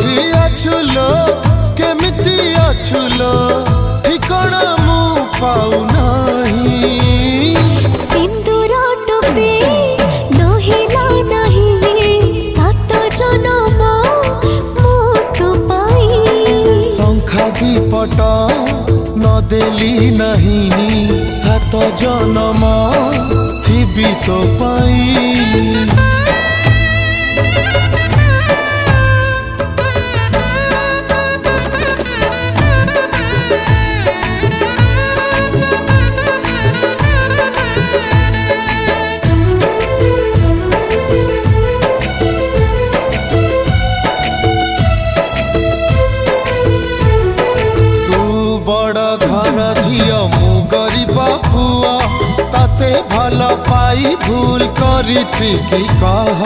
कोठी अछुलो केमिति अछुलो ठिकाना मु पाऊ नहीं। सिंदूर टोपी नहिला नहीं सात जन्म मु तो पाई। शंखा दीपट न देली नहीं सात जन्म थिबी तो पाई। झियो मु गरीब पुआ ताते भल पाई भूल करिछि कि कह।